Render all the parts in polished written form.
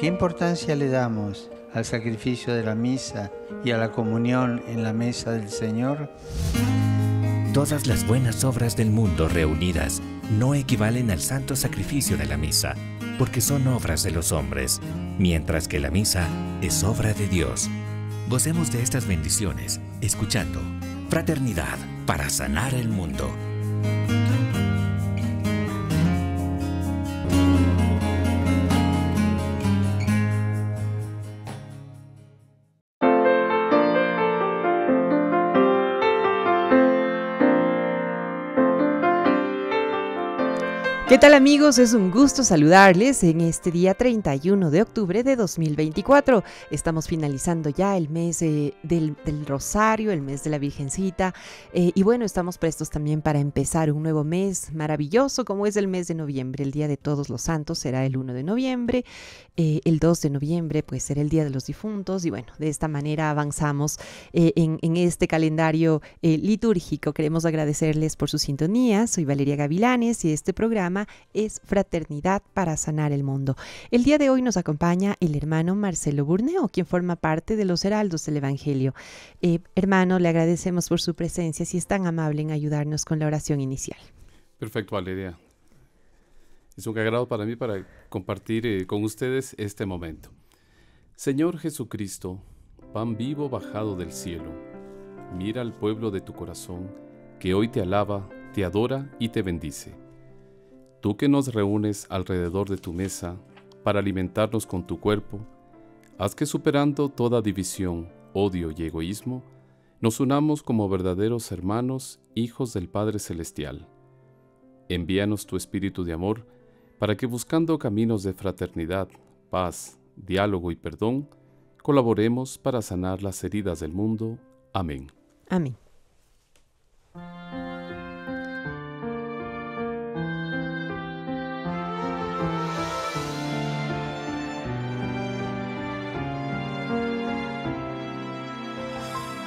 ¿Qué importancia le damos al sacrificio de la misa y a la comunión en la mesa del Señor? Todas las buenas obras del mundo reunidas no equivalen al santo sacrificio de la misa, porque son obras de los hombres, mientras que la misa es obra de Dios. Gocemos de estas bendiciones, escuchando Fraternidad para sanar el mundo. ¿Qué tal, amigos? Es un gusto saludarles en este día 31 de octubre de 2024. Estamos finalizando ya el mes del Rosario, el mes de la Virgencita. Y bueno, estamos prestos también para empezar un nuevo mes maravilloso como es el mes de noviembre. El Día de Todos los Santos será el 1 de noviembre. El 2 de noviembre pues será el Día de los Difuntos. Y bueno, de esta manera avanzamos en este calendario litúrgico. Queremos agradecerles por su sintonía. Soy Valeria Gavilanes y este programa es Fraternidad para sanar el mundo. El día de hoy nos acompaña el hermano Marcelo Burneo, quien forma parte de los Heraldos del Evangelio. Hermano, le agradecemos por su presencia, si es tan amable en ayudarnos con la oración inicial. Perfecto, Valeria. Es un agrado para mí para compartir con ustedes este momento. Señor Jesucristo, pan vivo bajado del cielo, mira al pueblo de tu corazón, que hoy te alaba, te adora y te bendice. Tú que nos reúnes alrededor de tu mesa para alimentarnos con tu cuerpo, haz que superando toda división, odio y egoísmo, nos unamos como verdaderos hermanos, hijos del Padre Celestial. Envíanos tu espíritu de amor para que buscando caminos de fraternidad, paz, diálogo y perdón, colaboremos para sanar las heridas del mundo. Amén. Amén.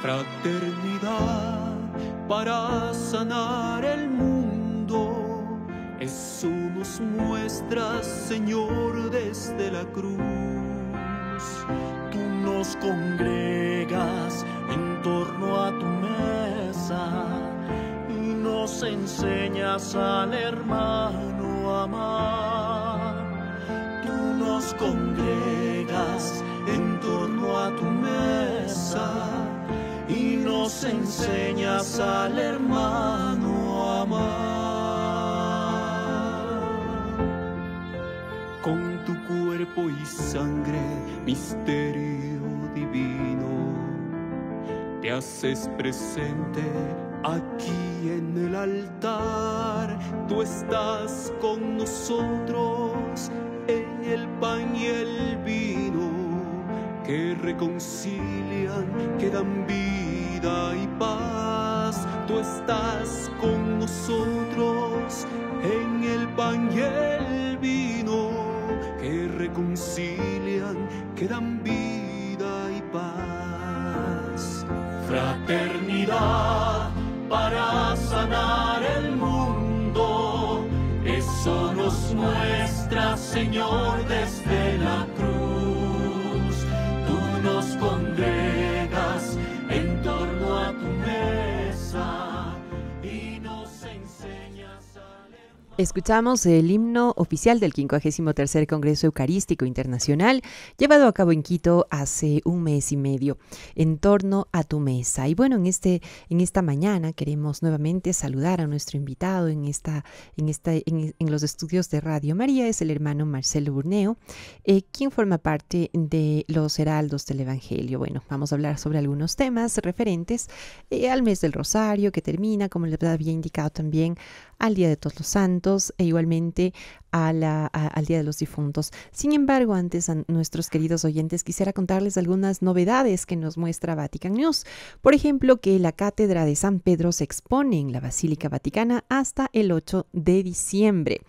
Fraternidad para sanar el mundo, eso nos muestras, Señor, desde la cruz. Tú nos congregas en torno a tu mesa y nos enseñas al hermano a amar. Tú nos congregas en torno a tu mesa y nos enseñas al hermano a amar. Con tu cuerpo y sangre, misterio divino, te haces presente aquí en el altar. Tú estás con nosotros en el pan y el vino, que reconcilian, que dan vida y paz. Tú estás con nosotros en el pan y el vino, que reconcilian, que dan vida y paz. Fraternidad para sanar el mundo, eso nos muestra, Señor, desde la cruz. Nos congregas en torno a tu mesa y nos enseñas a leer. Escuchamos el himno oficial del 53º Congreso Eucarístico Internacional, llevado a cabo en Quito hace un mes y medio, en torno a tu mesa. Y bueno, en esta mañana queremos nuevamente saludar a nuestro invitado en los estudios de Radio María. Es el hermano Marcelo Burneo, quien forma parte de los Heraldos del Evangelio. Bueno, vamos a hablar sobre algunos temas referentes al mes del Rosario, que termina, como les había indicado también, al Día de Todos los Santos e igualmente al Día de los Difuntos. Sin embargo, antes a nuestros queridos oyentes quisiera contarles algunas novedades que nos muestra Vatican News. Por ejemplo, que la Cátedra de San Pedro se expone en la Basílica Vaticana hasta el 8 de diciembre.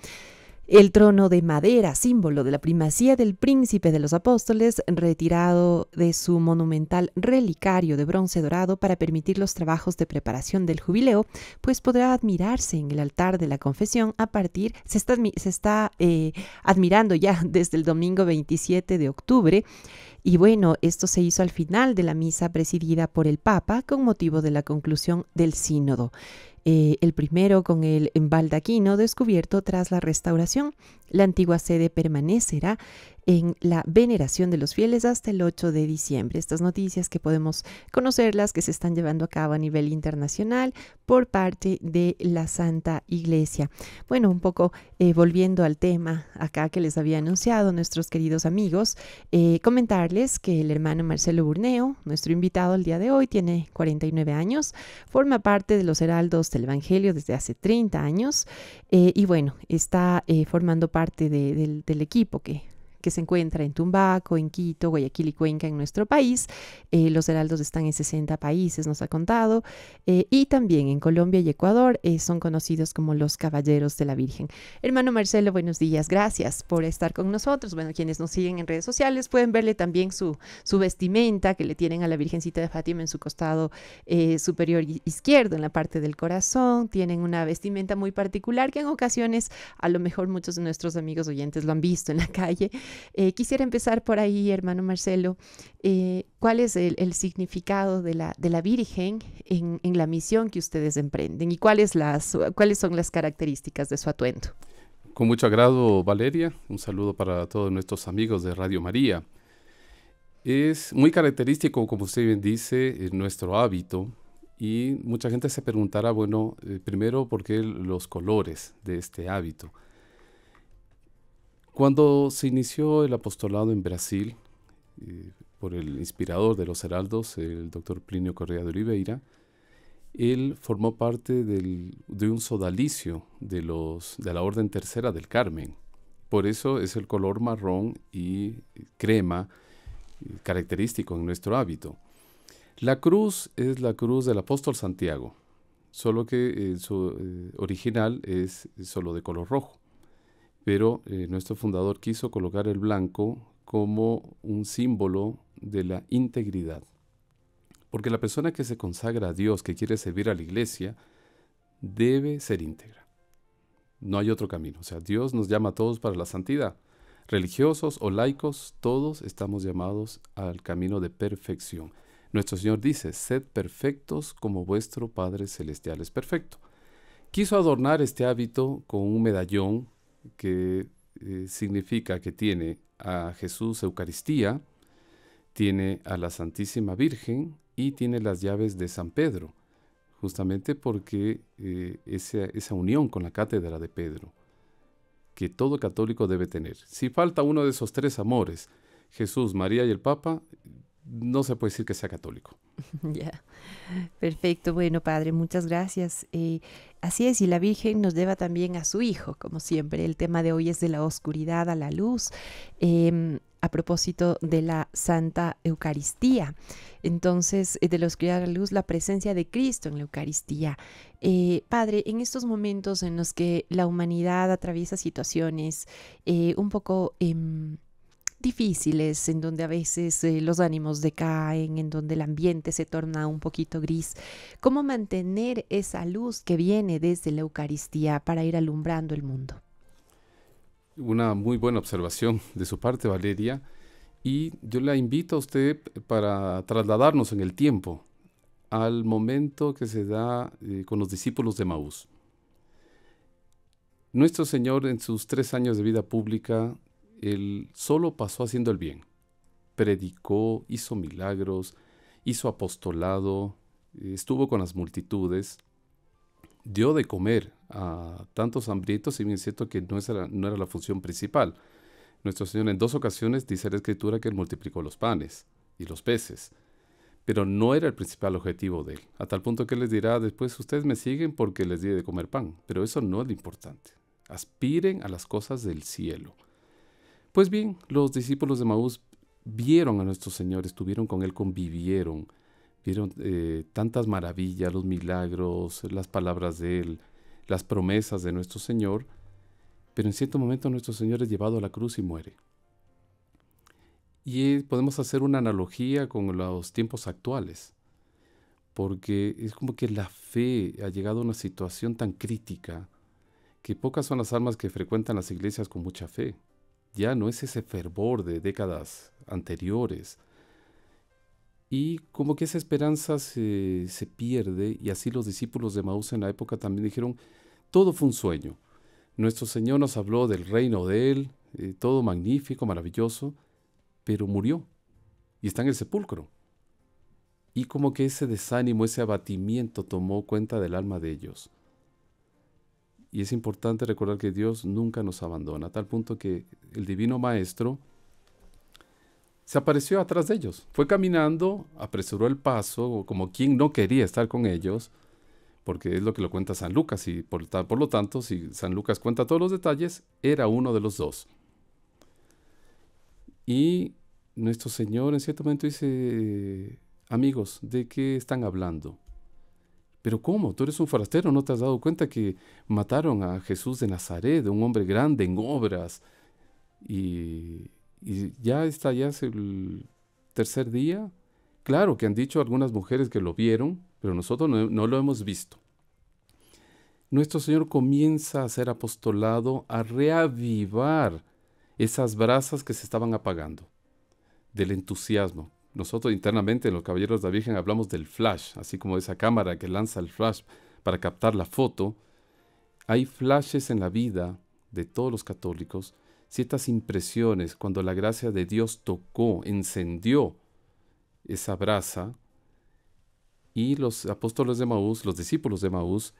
El trono de madera, símbolo de la primacía del príncipe de los apóstoles, retirado de su monumental relicario de bronce dorado para permitir los trabajos de preparación del jubileo, pues podrá admirarse en el altar de la confesión se está admirando ya desde el domingo 27 de octubre. Y bueno, esto se hizo al final de la misa presidida por el Papa con motivo de la conclusión del sínodo. El primero con el baldaquino descubierto tras la restauración. La antigua sede permanecerá en la veneración de los fieles hasta el 8 de diciembre. Estas noticias que podemos conocerlas, que se están llevando a cabo a nivel internacional por parte de la Santa Iglesia. Bueno, un poco volviendo al tema acá que les había anunciado nuestros queridos amigos, comentarles que el hermano Marcelo Burneo, nuestro invitado el día de hoy, tiene 49 años, forma parte de los heraldos del Evangelio desde hace 30 años y bueno, está formando parte del equipo que se encuentra en Tumbaco, en Quito, Guayaquil y Cuenca en nuestro país. Los heraldos están en 60 países, nos ha contado, y también en Colombia y Ecuador son conocidos como los Caballeros de la Virgen. Hermano Marcelo, buenos días, gracias por estar con nosotros. Bueno, quienes nos siguen en redes sociales pueden verle también su vestimenta que le tienen a la Virgencita de Fátima en su costado superior izquierdo, en la parte del corazón. Tienen una vestimenta muy particular que en ocasiones a lo mejor muchos de nuestros amigos oyentes lo han visto en la calle. Quisiera empezar por ahí, hermano Marcelo. ¿Cuál es el significado de la Virgen en la misión que ustedes emprenden y cuáles son las características de su atuendo? Con mucho agrado, Valeria. Un saludo para todos nuestros amigos de Radio María. Es muy característico, como usted bien dice, nuestro hábito, y mucha gente se preguntará, bueno, primero, ¿por qué los colores de este hábito? Cuando se inició el apostolado en Brasil, por el inspirador de los heraldos, el doctor Plinio Correa de Oliveira, él formó parte de un sodalicio de la Orden Tercera del Carmen. Por eso es el color marrón y crema característico en nuestro hábito. La cruz es la cruz del apóstol Santiago, solo que su original es solo de color rojo. Pero nuestro fundador quiso colocar el blanco como un símbolo de la integridad. Porque la persona que se consagra a Dios, que quiere servir a la iglesia, debe ser íntegra. No hay otro camino. O sea, Dios nos llama a todos para la santidad. Religiosos o laicos, todos estamos llamados al camino de perfección. Nuestro Señor dice, sed perfectos como vuestro Padre Celestial es perfecto. Quiso adornar este hábito con un medallón que significa que tiene a Jesús Eucaristía, tiene a la Santísima Virgen y tiene las llaves de San Pedro, justamente porque esa unión con la cátedra de Pedro, que todo católico debe tener. Si falta uno de esos tres amores, Jesús, María y el Papa, no se puede decir que sea católico. Ya, perfecto. Bueno, Padre, muchas gracias. Así es, y la Virgen nos lleva también a su Hijo, como siempre. El tema de hoy es de la oscuridad a la luz, a propósito de la Santa Eucaristía. Entonces, de la oscuridad a la luz, la presencia de Cristo en la Eucaristía. Padre, en estos momentos en los que la humanidad atraviesa situaciones un poco difíciles, en donde a veces los ánimos decaen, en donde el ambiente se torna un poquito gris, ¿cómo mantener esa luz que viene desde la Eucaristía para ir alumbrando el mundo? Una muy buena observación de su parte, Valeria, y yo la invito a usted para trasladarnos en el tiempo al momento que se da con los discípulos de Emaús. Nuestro Señor, en sus 3 años de vida pública, Él solo pasó haciendo el bien. Predicó, hizo milagros, hizo apostolado, estuvo con las multitudes, dio de comer a tantos hambrientos, y bien es cierto que no era la función principal. Nuestro Señor en 2 ocasiones dice la Escritura que Él multiplicó los panes y los peces, pero no era el principal objetivo de Él, a tal punto que Él les dirá después, ustedes me siguen porque les di de comer pan, pero eso no es lo importante. Aspiren a las cosas del cielo. Pues bien, los discípulos de Emaús vieron a nuestro Señor, estuvieron con Él, convivieron, vieron tantas maravillas, los milagros, las palabras de Él, las promesas de nuestro Señor, pero en cierto momento nuestro Señor es llevado a la cruz y muere. Y podemos hacer una analogía con los tiempos actuales, porque es como que la fe ha llegado a una situación tan crítica que pocas son las almas que frecuentan las iglesias con mucha fe. Ya no es ese fervor de décadas anteriores. Y como que esa esperanza se pierde, y así los discípulos de Emaús en la época también dijeron, todo fue un sueño. Nuestro Señor nos habló del reino de Él, todo magnífico, maravilloso, pero murió y está en el sepulcro. Y como que ese desánimo, ese abatimiento tomó cuenta del alma de ellos. Y es importante recordar que Dios nunca nos abandona, a tal punto que el Divino Maestro se apareció atrás de ellos. Fue caminando, apresuró el paso, como quien no quería estar con ellos, porque es lo que lo cuenta San Lucas, y por lo tanto, si San Lucas cuenta todos los detalles, era uno de los dos. Y nuestro Señor en cierto momento dice, amigos, ¿de qué están hablando? ¿Pero cómo? Tú eres un forastero, ¿no te has dado cuenta que mataron a Jesús de Nazaret, un hombre grande en obras? Y ya es el tercer día. Claro que han dicho algunas mujeres que lo vieron, pero nosotros no lo hemos visto. Nuestro Señor comienza a hacer apostolado, a reavivar esas brasas que se estaban apagando, del entusiasmo. Nosotros internamente en los Caballeros de la Virgen hablamos del flash, así como esa cámara que lanza el flash para captar la foto. Hay flashes en la vida de todos los católicos, ciertas impresiones cuando la gracia de Dios tocó, encendió esa brasa, y los apóstoles de Emaús, los discípulos de Emaús,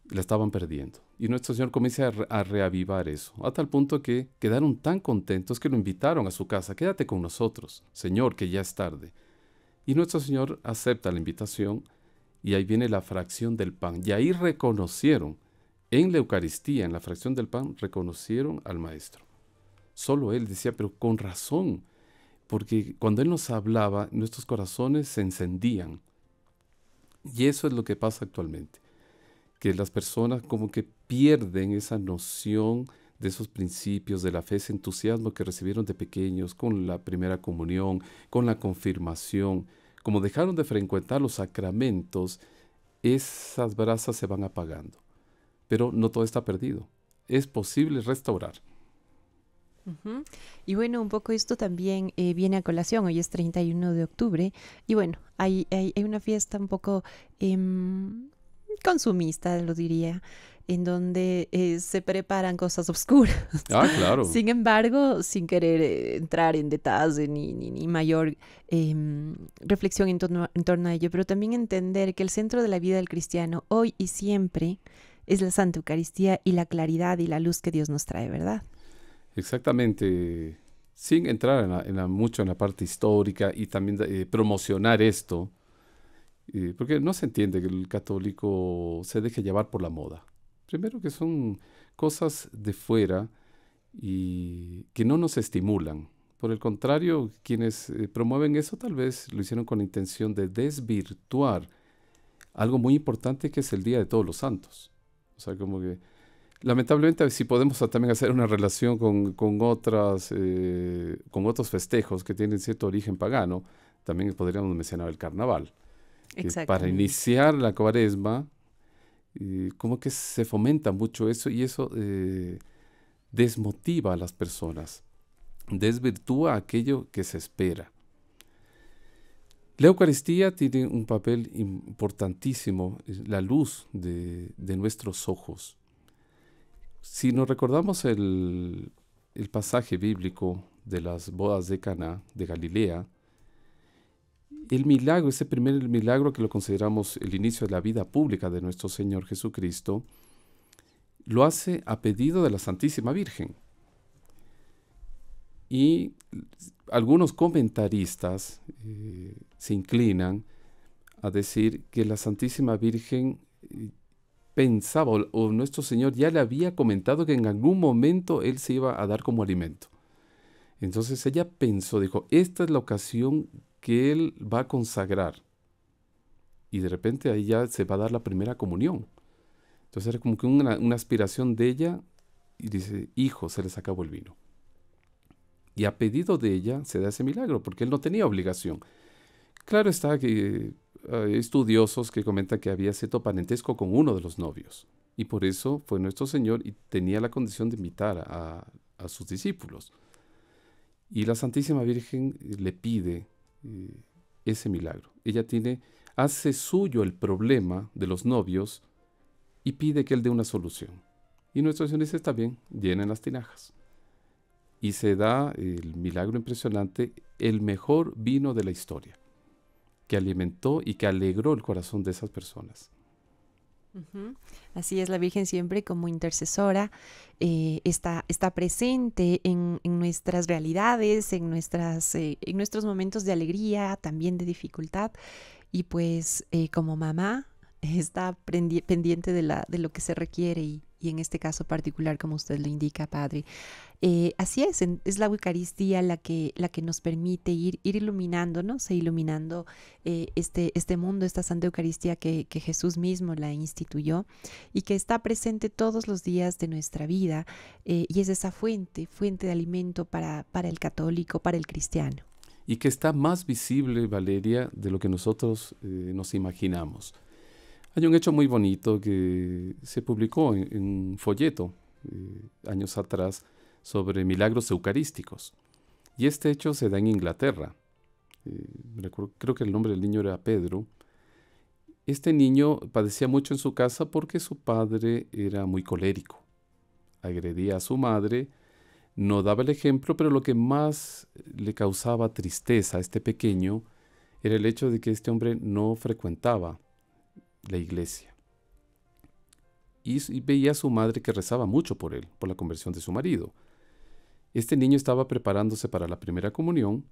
la estaban perdiendo. Y nuestro Señor comienza a reavivar eso, a tal punto que quedaron tan contentos que lo invitaron a su casa. Quédate con nosotros, Señor, que ya es tarde. Y nuestro Señor acepta la invitación, y ahí viene la fracción del pan. Y ahí reconocieron, en la Eucaristía, en la fracción del pan, reconocieron al Maestro. Solo Él decía, pero con razón, porque cuando Él nos hablaba, nuestros corazones se encendían. Y eso es lo que pasa actualmente, que las personas como que pierden esa noción de esos principios de la fe, ese entusiasmo que recibieron de pequeños con la primera comunión, con la confirmación. Como dejaron de frecuentar los sacramentos, esas brasas se van apagando. Pero no todo está perdido. Es posible restaurar. Ujú. Y bueno, un poco esto también viene a colación. Hoy es 31 de octubre y bueno, hay una fiesta un poco consumista, lo diría, en donde se preparan cosas oscuras. Ah, claro. Sin embargo, sin querer entrar en detalle ni mayor reflexión en torno a ello, pero también entender que el centro de la vida del cristiano hoy y siempre es la Santa Eucaristía y la claridad y la luz que Dios nos trae, ¿verdad? Exactamente, sin entrar mucho en la parte histórica y también promocionar esto, porque no se entiende que el católico se deje llevar por la moda. Primero que son cosas de fuera y que no nos estimulan. Por el contrario, quienes promueven eso tal vez lo hicieron con la intención de desvirtuar algo muy importante que es el Día de Todos los Santos. O sea, como que lamentablemente, si podemos también hacer una relación con otros festejos que tienen cierto origen pagano, también podríamos mencionar el carnaval. Para iniciar la Cuaresma, como que se fomenta mucho eso, y eso desmotiva a las personas, desvirtúa aquello que se espera. La Eucaristía tiene un papel importantísimo, la luz de nuestros ojos. Si nos recordamos el pasaje bíblico de las bodas de Caná, de Galilea, el milagro, ese primer milagro que lo consideramos el inicio de la vida pública de nuestro Señor Jesucristo, lo hace a pedido de la Santísima Virgen. Y algunos comentaristas se inclinan a decir que la Santísima Virgen pensaba, o nuestro Señor ya le había comentado que en algún momento Él se iba a dar como alimento. Entonces ella pensó, dijo, esta es la ocasión que Él va a consagrar. Y de repente ahí ya se va a dar la primera comunión. Entonces era como que una aspiración de ella y dice, hijo, se les acabó el vino. Y a pedido de ella se da ese milagro, porque él no tenía obligación. Claro está que hay estudiosos que comentan que había cierto parentesco con uno de los novios. Y por eso fue nuestro Señor y tenía la condición de invitar a sus discípulos. Y la Santísima Virgen le pide ese milagro. Ella hace suyo el problema de los novios y pide que él dé una solución. Y nuestro Señor dice, está bien, llenen las tinajas. Y se da el milagro impresionante, el mejor vino de la historia, que alimentó y que alegró el corazón de esas personas. Así es, la Virgen siempre como intercesora está presente en nuestras realidades, en nuestros momentos de alegría, también de dificultad, y pues como mamá está pendiente de lo que se requiere y en este caso particular, como usted lo indica, Padre. Así es la Eucaristía la que nos permite ir iluminándonos iluminando este mundo, esta Santa Eucaristía que Jesús mismo la instituyó y que está presente todos los días de nuestra vida y es esa fuente de alimento para el católico, para el cristiano. Y que está más visible, Valeria, de lo que nosotros nos imaginamos. Hay un hecho muy bonito que se publicó en un folleto años atrás sobre milagros eucarísticos. Y este hecho se da en Inglaterra. Creo que el nombre del niño era Pedro. Este niño padecía mucho en su casa porque su padre era muy colérico. Agredía a su madre, no daba el ejemplo, pero lo que más le causaba tristeza a este pequeño era el hecho de que este hombre no frecuentaba la iglesia. Y veía a su madre que rezaba mucho por él, por la conversión de su marido. Este niño estaba preparándose para la primera comunión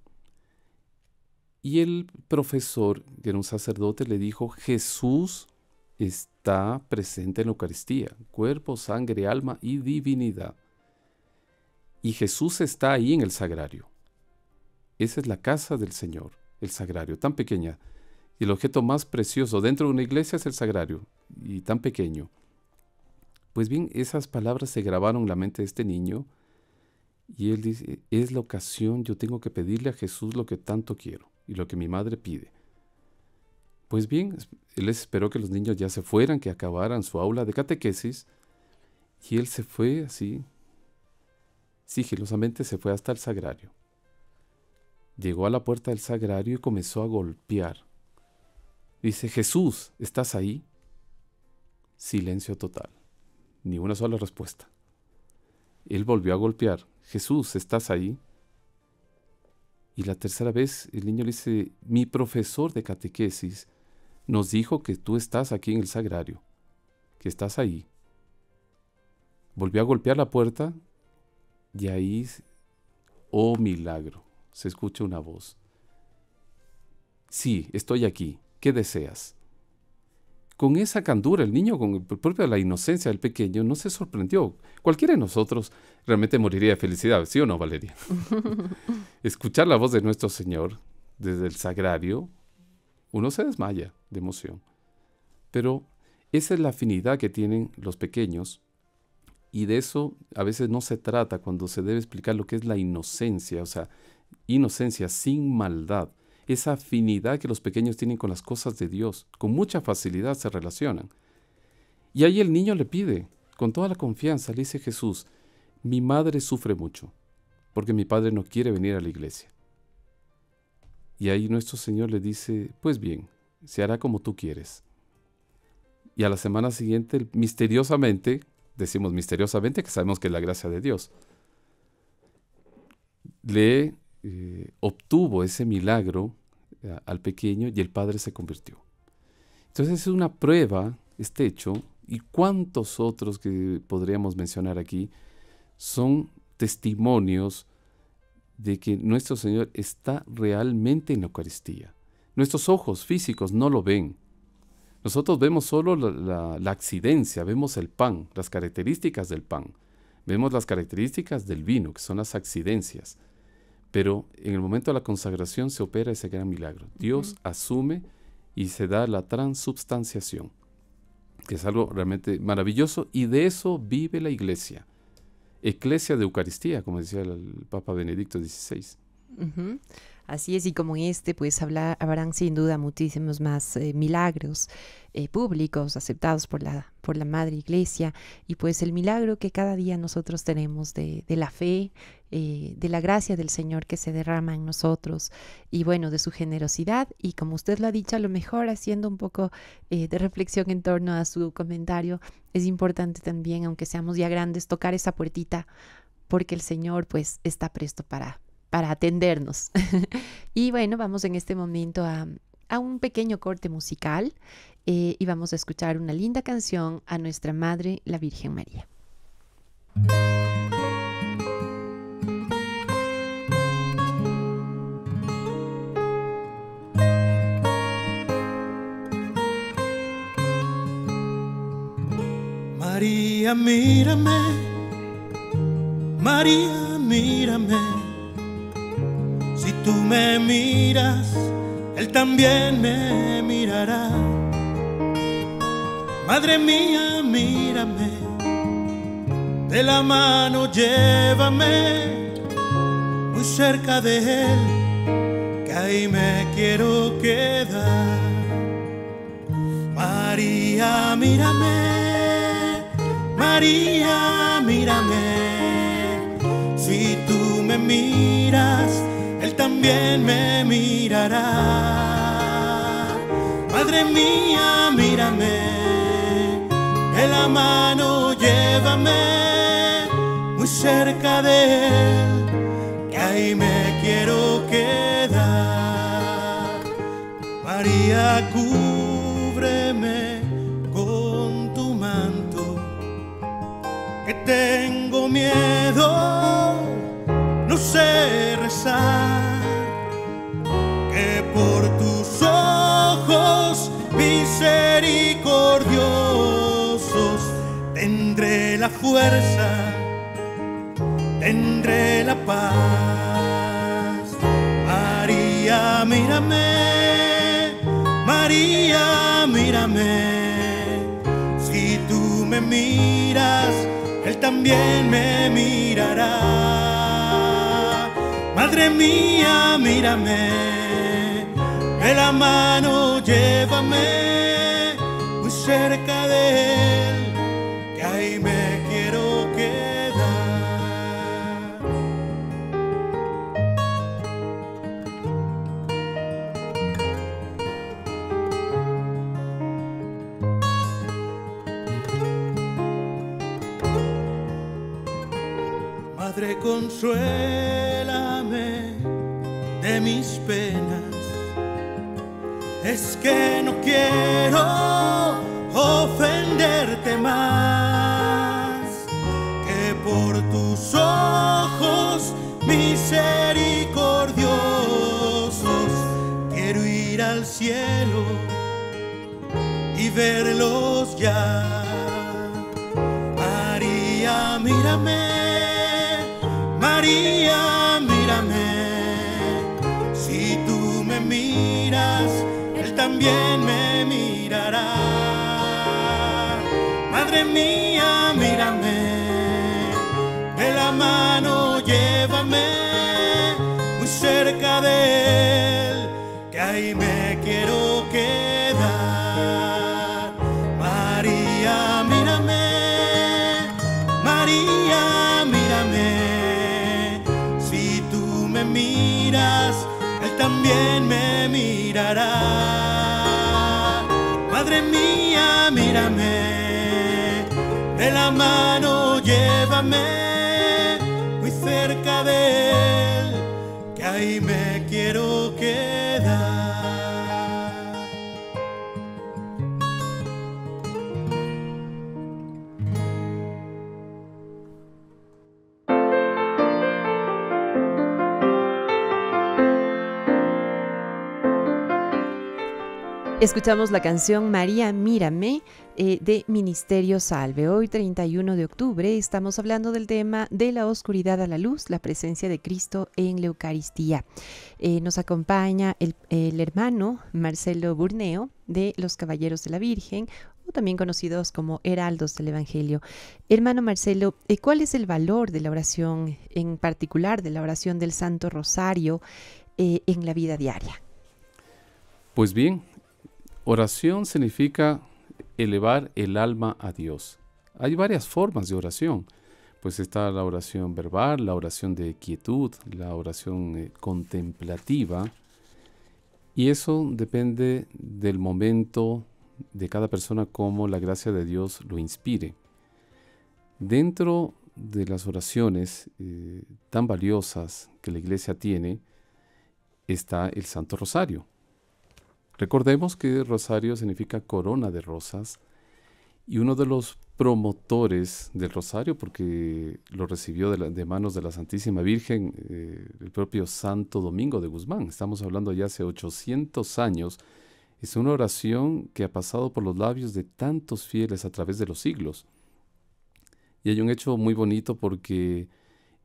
y el profesor, que era un sacerdote, le dijo, Jesús está presente en la Eucaristía, cuerpo, sangre, alma y divinidad. Y Jesús está ahí en el sagrario. Esa es la casa del Señor, el sagrario, tan pequeña. Y el objeto más precioso dentro de una iglesia es el sagrario, y tan pequeño. Pues bien, esas palabras se grabaron en la mente de este niño, y él dice, es la ocasión, yo tengo que pedirle a Jesús lo que tanto quiero, y lo que mi madre pide. Pues bien, él esperó que los niños ya se fueran, que acabaran su aula de catequesis, y él se fue así, sigilosamente se fue hasta el sagrario. Llegó a la puerta del sagrario y comenzó a golpear. Dice, Jesús, ¿estás ahí? Silencio total. Ni una sola respuesta. Él volvió a golpear. Jesús, ¿estás ahí? Y la tercera vez el niño le dice, mi profesor de catequesis nos dijo que tú estás aquí en el sagrario, que estás ahí. Volvió a golpear la puerta y ahí, oh milagro, se escucha una voz. Sí, estoy aquí. ¿Qué deseas? Con esa candura, el niño, con propia la inocencia del pequeño, no se sorprendió. Cualquiera de nosotros realmente moriría de felicidad, ¿sí o no, Valeria? Escuchar la voz de nuestro Señor desde el sagrario, uno se desmaya de emoción. Pero esa es la afinidad que tienen los pequeños, y de eso a veces no se trata cuando se debe explicar lo que es la inocencia, o sea, inocencia sin maldad. Esa afinidad que los pequeños tienen con las cosas de Dios, con mucha facilidad se relacionan. Y ahí el niño le pide, con toda la confianza, le dice Jesús, mi madre sufre mucho, porque mi padre no quiere venir a la iglesia. Y ahí nuestro Señor le dice, pues bien, se hará como tú quieres. Y a la semana siguiente, misteriosamente, decimos misteriosamente que sabemos que es la gracia de Dios, le obtuvo ese milagro al pequeño y el padre se convirtió. Entonces es una prueba, este hecho, y cuántos otros que podríamos mencionar aquí, son testimonios de que nuestro Señor está realmente en la Eucaristía. Nuestros ojos físicos no lo ven. Nosotros vemos solo la accidencia, vemos el pan, las características del pan, vemos las características del vino, que son las accidencias. Pero en el momento de la consagración se opera ese gran milagro. Dios asume y se da la transubstanciación, que es algo realmente maravilloso, y de eso vive la iglesia. eclesia de Eucaristía, como decía el Papa Benedicto XVI. Ujú. Así es, y como pues habrán sin duda muchísimos más milagros públicos aceptados por la Madre Iglesia, y pues el milagro que cada día nosotros tenemos de la fe, de la gracia del Señor que se derrama en nosotros, y bueno, de su generosidad, y como usted lo ha dicho, a lo mejor haciendo un poco de reflexión en torno a su comentario, es importante también, aunque seamos ya grandes, tocar esa puertita, porque el Señor pues está presto para atendernos. Y bueno, vamos en este momento a un pequeño corte musical y vamos a escuchar una linda canción a nuestra Madre, la Virgen María. María, mírame, María, mírame. Si tú me miras, Él también me mirará. Madre mía, mírame, de la mano llévame muy cerca de Él, que ahí me quiero quedar. María, mírame, María, mírame. Si tú me miras, Él también me mirará. Madre mía, mírame, de la mano llévame muy cerca de Él, que ahí me quiero quedar. María, cúbreme con tu manto, que tengo miedo, no sé rezar, que por tus ojos misericordiosos tendré la fuerza, tendré la paz. María, mírame, María, mírame. Si tú me miras, Él también me mirará. Madre mía, mírame, de la mano llévame muy cerca de Él, que ahí me quiero quedar. Madre, consuélame de mis penas, es que no quiero ofenderte más, que por tus ojos misericordiosos quiero ir al cielo y verlos ya. María, mírame, María, mírame. Si tú me miras, Él también me mirará. Madre mía, mírame, de la mano llévame muy cerca de Él, que ahí me quiero quedar. María, mírame, María, mírame. Si tú me miras, Él también me mirará. Madre mía, mírame, de la mano llévame muy cerca de Él, que ahí me quiero quedar. Escuchamos la canción María, mírame, de Ministerio Salve. Hoy, 31 de octubre, estamos hablando del tema de la oscuridad a la luz, la presencia de Cristo en la Eucaristía. Nos acompaña el hermano Marcelo Burneo, de los Caballeros de la Virgen. o también conocidos como heraldos del Evangelio. Hermano Marcelo, ¿cuál es el valor de la oración, en particular de la oración del Santo Rosario, en la vida diaria? Pues bien, oración significa elevar el alma a Dios. Hay varias formas de oración. Pues está la oración verbal, la oración de quietud, la oración contemplativa. Y eso depende del momento de cada persona, cómo la gracia de Dios lo inspire. Dentro de las oraciones tan valiosas que la Iglesia tiene, está el Santo Rosario. Recordemos que Rosario significa corona de rosas, y uno de los promotores del Rosario, porque lo recibió de manos de la Santísima Virgen, el propio Santo Domingo de Guzmán. Estamos hablando ya hace 800 años. Es una oración que ha pasado por los labios de tantos fieles a través de los siglos. Y hay un hecho muy bonito porque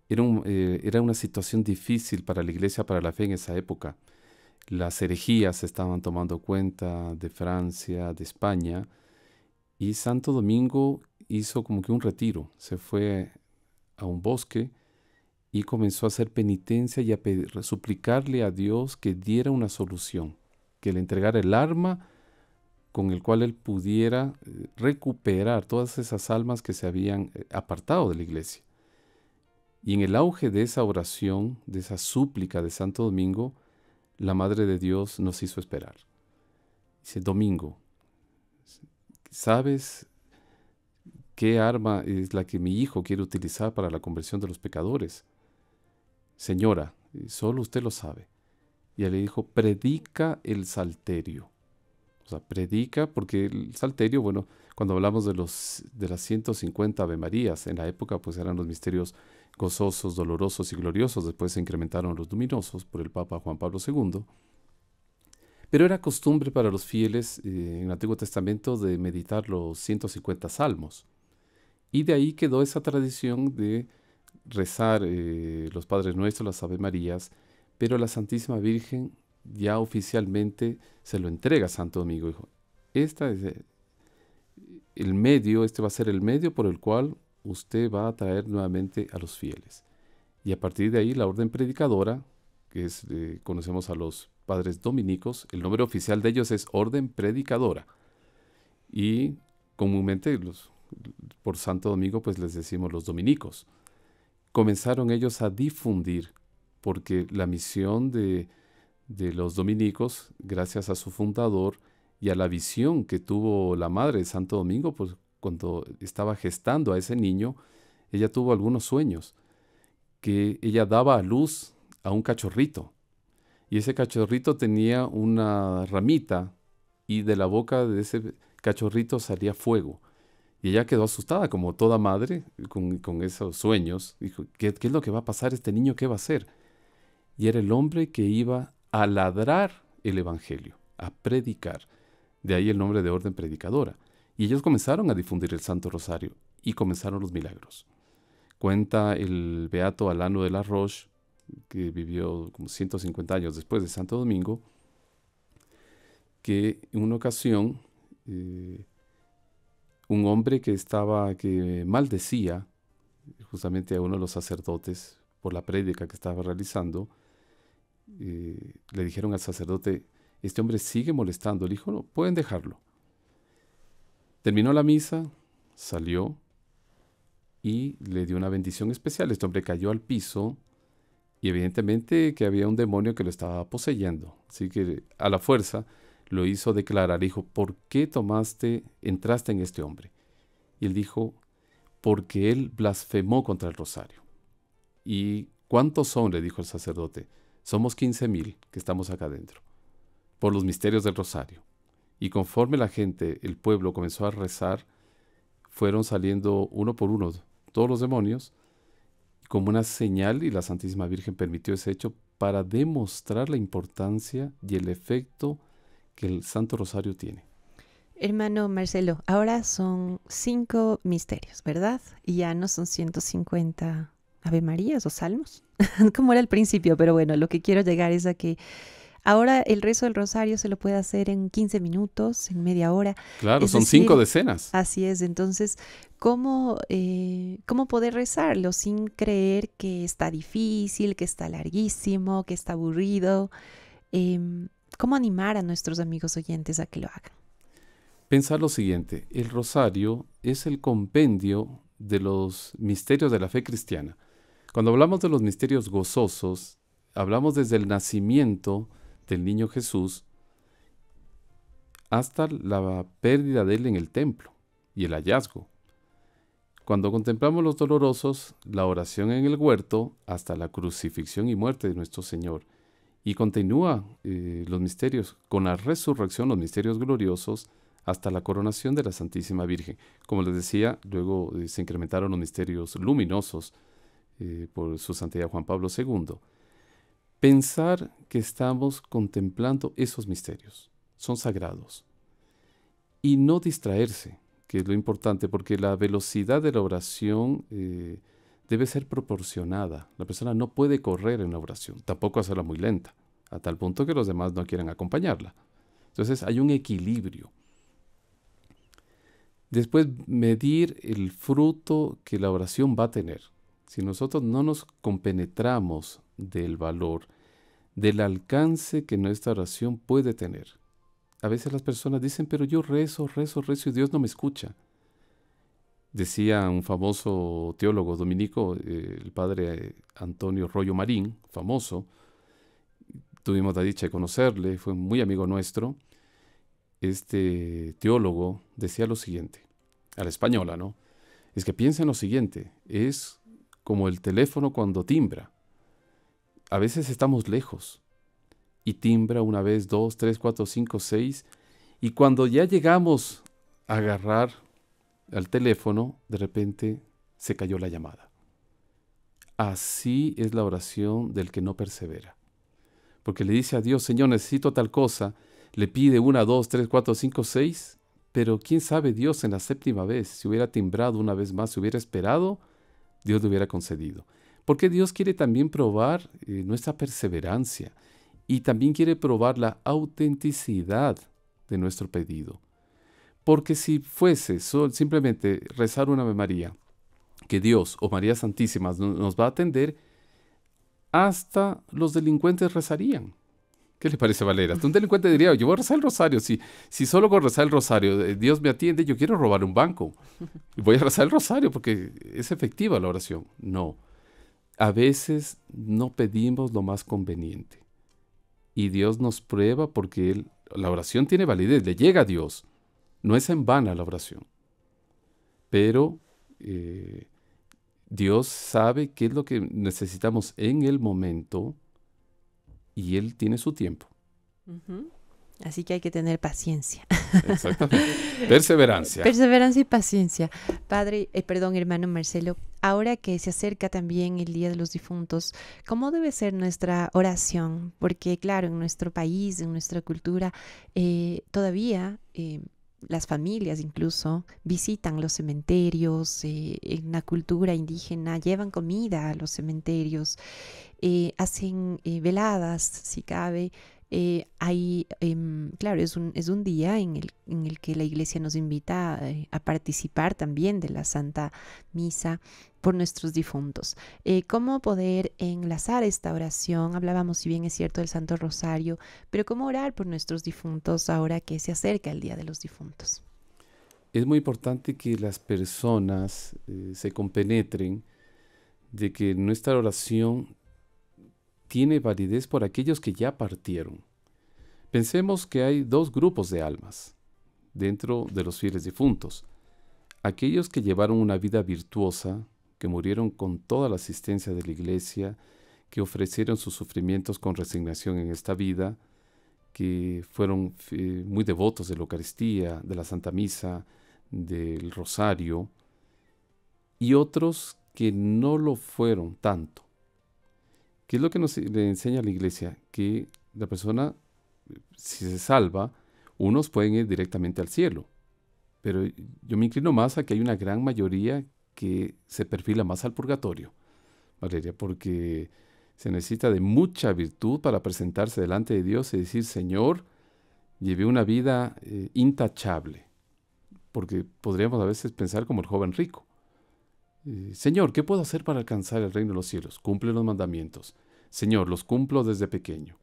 era una situación difícil para la Iglesia, para la fe en esa época. Las herejías se estaban tomando cuenta de Francia, de España, y Santo Domingo hizo como que un retiro. Se fue a un bosque y comenzó a hacer penitencia y a suplicarle a Dios que diera una solución, que le entregara el arma con el cual él pudiera recuperar todas esas almas que se habían apartado de la Iglesia. Y en el auge de esa oración, de esa súplica de Santo Domingo, la Madre de Dios nos hizo esperar. Dice: Domingo, ¿sabes qué arma es la que mi hijo quiere utilizar para la conversión de los pecadores? Señora, solo usted lo sabe. Y él le dijo: predica el salterio. O sea, predica, porque el salterio, bueno, cuando hablamos de las 150 Ave Marías, en la época pues eran los misterios gozosos, dolorosos y gloriosos. Después se incrementaron los luminosos por el Papa Juan Pablo II. Pero era costumbre para los fieles en el Antiguo Testamento de meditar los 150 salmos. Y de ahí quedó esa tradición de rezar los Padres Nuestros, las Ave Marías, pero la Santísima Virgen ya oficialmente se lo entrega a Santo Domingo. Dijo: este va a ser el medio por el cual usted va a atraer nuevamente a los fieles. Y a partir de ahí la orden predicadora, que es, conocemos a los padres dominicos, el nombre oficial de ellos es Orden Predicadora. Y comúnmente por Santo Domingo pues les decimos los dominicos. Comenzaron ellos a difundir, porque la misión de los dominicos, gracias a su fundador y a la visión que tuvo la madre de Santo Domingo, pues cuando estaba gestando a ese niño, ella tuvo algunos sueños, que ella daba a luz a un cachorrito, y ese cachorrito tenía una ramita, y de la boca de ese cachorrito salía fuego. Y ella quedó asustada, como toda madre, con esos sueños. Dijo: ¿Qué es lo que va a pasar? ¿Este niño qué va a hacer? Y era el hombre que iba a ladrar el Evangelio, a predicar. De ahí el nombre de Orden Predicadora. Y ellos comenzaron a difundir el Santo Rosario, y comenzaron los milagros. Cuenta el beato Alano de la Roche, que vivió como 150 años después de Santo Domingo, que en una ocasión un hombre que maldecía justamente a uno de los sacerdotes por la prédica que estaba realizando, le dijeron al sacerdote: este hombre sigue molestando. Él dijo: no, pueden dejarlo. Terminó la misa, salió y le dio una bendición especial. Este hombre cayó al piso y evidentemente que había un demonio que lo estaba poseyendo. Así que a la fuerza lo hizo declarar. Dijo: ¿por qué entraste en este hombre? Y él dijo: porque él blasfemó contra el rosario. ¿Y cuántos son?, le dijo el sacerdote. Somos 15,000 que estamos acá adentro, por los misterios del rosario. Y conforme el pueblo comenzó a rezar, fueron saliendo uno por uno todos los demonios, como una señal, y la Santísima Virgen permitió ese hecho para demostrar la importancia y el efecto que el Santo Rosario tiene. Hermano Marcelo, ahora son 5 misterios, ¿verdad? Y ya no son 150 Ave Marías o salmos, como era al principio, pero bueno, lo que quiero llegar es a que Ahora el rezo del rosario se lo puede hacer en 15 minutos, en media hora. Claro, Es son decir, 5 decenas. así es. Entonces, ¿cómo poder rezarlo sin creer que está difícil, que está larguísimo, que está aburrido? ¿Cómo animar a nuestros amigos oyentes a que lo hagan? Pensar lo siguiente, el rosario es el compendio de los misterios de la fe cristiana. Cuando hablamos de los misterios gozosos, hablamos desde el nacimiento del niño Jesús hasta la pérdida de él en el templo y el hallazgo. Cuando contemplamos los dolorosos, la oración en el huerto hasta la crucifixión y muerte de nuestro Señor. Y continúa los misterios con la resurrección, los misterios gloriosos, hasta la coronación de la Santísima Virgen. Como les decía, luego se incrementaron los misterios luminosos por su santidad Juan Pablo II. Pensar que estamos contemplando esos misterios, son sagrados. Y no distraerse, que es lo importante, porque la velocidad de la oración debe ser proporcionada. La persona no puede correr en la oración, tampoco hacerla muy lenta, a tal punto que los demás no quieran acompañarla. Entonces hay un equilibrio. Después, medir el fruto que la oración va a tener. Si nosotros no nos compenetramos del valor, del alcance que nuestra oración puede tener. A veces las personas dicen, pero yo rezo y Dios no me escucha. Decía un famoso teólogo dominico, el padre Antonio Rollo Marín, famoso. Tuvimos la dicha de conocerle, fue muy amigo nuestro. Este teólogo decía lo siguiente, a la española, ¿no? Es que piensa en lo siguiente, es como el teléfono cuando timbra. A veces estamos lejos y timbra una vez, 2, 3, 4, 5, 6 y cuando ya llegamos a agarrar al teléfono, de repente se cayó la llamada. Así es la oración del que no persevera. Porque le dice a Dios, Señor, necesito tal cosa, le pide 1, 2, 3, 4, 5, 6, pero quién sabe Dios en la 7ª vez, si hubiera timbrado una vez más, si hubiera esperado, Dios le hubiera concedido. Porque Dios quiere también probar nuestra perseverancia y también quiere probar la autenticidad de nuestro pedido. Porque si fuese simplemente rezar una Ave María, que Dios o María Santísima nos va a atender, hasta los delincuentes rezarían. ¿Qué le parece, Valera? Un delincuente diría, yo voy a rezar el rosario. Si solo con rezar el rosario Dios me atiende, yo quiero robar un banco. Voy a rezar el rosario porque es efectiva la oración. No. A veces no pedimos lo más conveniente. Y Dios nos prueba porque la oración tiene validez, le llega a Dios. No es en vano la oración. Pero Dios sabe qué es lo que necesitamos en el momento y Él tiene su tiempo. Uh-huh. Así que hay que tener paciencia. Exactamente. Perseverancia. Perseverancia y paciencia. Hermano Marcelo, ahora que se acerca también el Día de los Difuntos, ¿cómo debe ser nuestra oración? Porque claro, en nuestro país, en nuestra cultura, todavía las familias incluso visitan los cementerios, en la cultura indígena llevan comida a los cementerios, hacen veladas, si cabe. Claro, es un día en el que la Iglesia nos invita a participar también de la Santa Misa por nuestros difuntos. ¿Cómo poder enlazar esta oración? Hablábamos, si bien es cierto, del Santo Rosario, pero ¿cómo orar por nuestros difuntos ahora que se acerca el Día de los Difuntos? Es muy importante que las personas se compenetren de que nuestra oración tiene validez por aquellos que ya partieron. Pensemos que hay 2 grupos de almas dentro de los fieles difuntos. Aquellos que llevaron una vida virtuosa, que murieron con toda la asistencia de la Iglesia, que ofrecieron sus sufrimientos con resignación en esta vida, que fueron muy devotos de la Eucaristía, de la Santa Misa, del Rosario, y otros que no lo fueron tanto. ¿Qué es lo que le enseña la Iglesia? Que la persona, si se salva, unos pueden ir directamente al cielo. Pero yo me inclino más a que hay una gran mayoría que se perfila más al purgatorio, Valeria, porque Se necesita de mucha virtud para presentarse delante de Dios y decir, Señor, llevé una vida intachable. Porque podríamos a veces pensar como el joven rico. Señor, ¿qué puedo hacer para alcanzar el reino de los cielos? Cumple los mandamientos. Señor, los cumplo desde pequeño.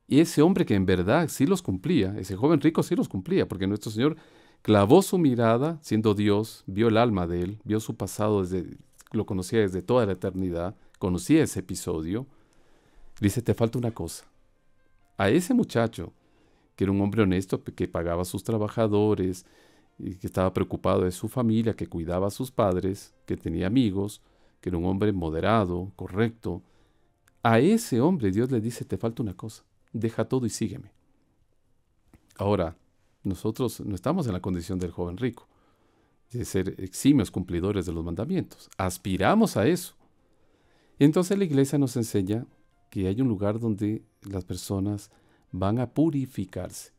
Y ese hombre que en verdad sí los cumplía, ese joven rico sí los cumplía, porque nuestro Señor clavó su mirada, siendo Dios, vio el alma de él, vio su pasado, lo conocía desde toda la eternidad, conocía ese episodio. Dice, te falta una cosa. A ese muchacho, que era un hombre honesto, que pagaba a sus trabajadores, y que estaba preocupado de su familia, que cuidaba a sus padres, que tenía amigos, que era un hombre moderado, correcto. A ese hombre Dios le dice, te falta una cosa, deja todo y sígueme. Ahora, nosotros no estamos en la condición del joven rico, de ser eximios cumplidores de los mandamientos. Aspiramos a eso. Y entonces la iglesia nos enseña que hay un lugar donde las personas van a purificarse.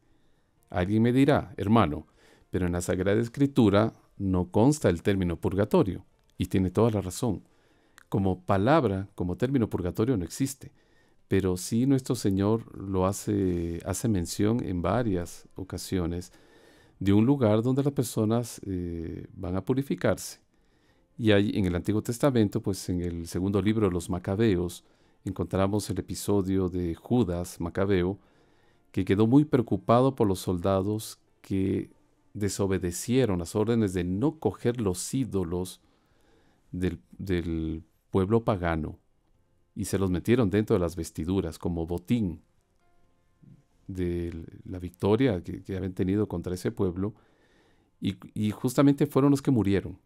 Alguien me dirá, hermano, pero en la Sagrada Escritura no consta el término purgatorio. Y tiene toda la razón. Como palabra, como término purgatorio no existe. Pero sí nuestro Señor lo hace mención en varias ocasiones de un lugar donde las personas van a purificarse. Y ahí en el Antiguo Testamento, pues en el segundo libro de los Macabeos, encontramos el episodio de Judas Macabeo, que quedó muy preocupado por los soldados que desobedecieron las órdenes de no coger los ídolos del pueblo pagano y se los metieron dentro de las vestiduras como botín de la victoria que habían tenido contra ese pueblo, y justamente fueron los que murieron.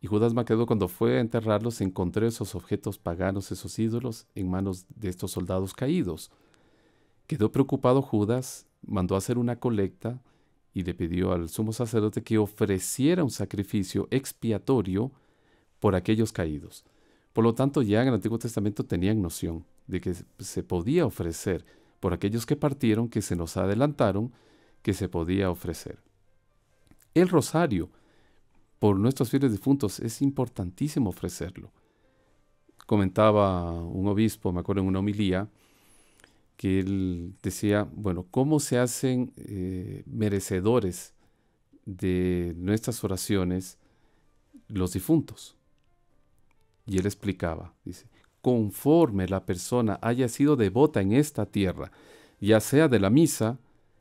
Y Judas Macabeo, cuando fue a enterrarlos, encontró esos objetos paganos, esos ídolos, en manos de estos soldados caídos. Quedó preocupado Judas, mandó a hacer una colecta y le pidió al sumo sacerdote que ofreciera un sacrificio expiatorio por aquellos caídos. Por lo tanto, ya en el Antiguo Testamento tenían noción de que se podía ofrecer por aquellos que partieron, que se nos adelantaron, que se podía ofrecer. El rosario, por nuestros fieles difuntos, es importantísimo ofrecerlo. Comentaba un obispo, me acuerdo en una homilía, que él decía, bueno, ¿cómo se hacen merecedores de nuestras oraciones los difuntos? Y él explicaba, dice, conforme la persona haya sido devota en esta tierra, ya sea de la misa,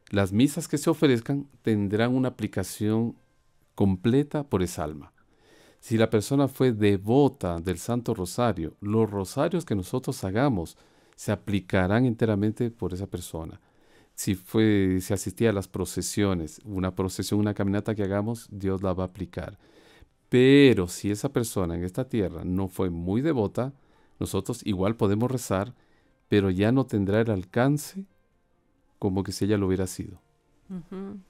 las misas que se ofrezcan tendrán una aplicación completa por esa alma. Si la persona fue devota del Santo Rosario, los rosarios que nosotros hagamos se aplicarán enteramente por esa persona. Si asistía a las procesiones, una procesión, una caminata que hagamos, Dios la va a aplicar. Pero si esa persona en esta tierra no fue muy devota, nosotros igual podemos rezar, pero ya no tendrá el alcance como que si ella lo hubiera sido.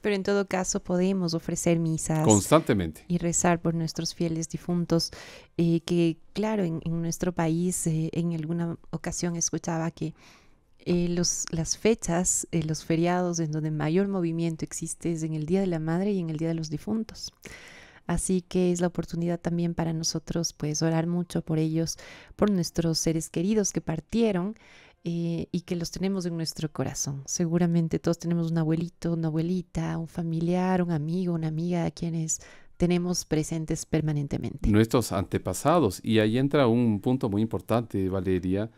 Pero en todo caso podemos ofrecer misas constantemente y rezar por nuestros fieles difuntos, que claro, en nuestro país en alguna ocasión escuchaba que las fechas, los feriados en donde mayor movimiento existe es en el Día de la Madre y en el Día de los Difuntos. Así que es la oportunidad también para nosotros pues orar mucho por ellos, por nuestros seres queridos que partieron, y que los tenemos en nuestro corazón. Seguramente todos tenemos un abuelito, una abuelita, un familiar, un amigo, una amiga a quienes tenemos presentes permanentemente. Nuestros antepasados. Y ahí entra un punto muy importante, Valeria,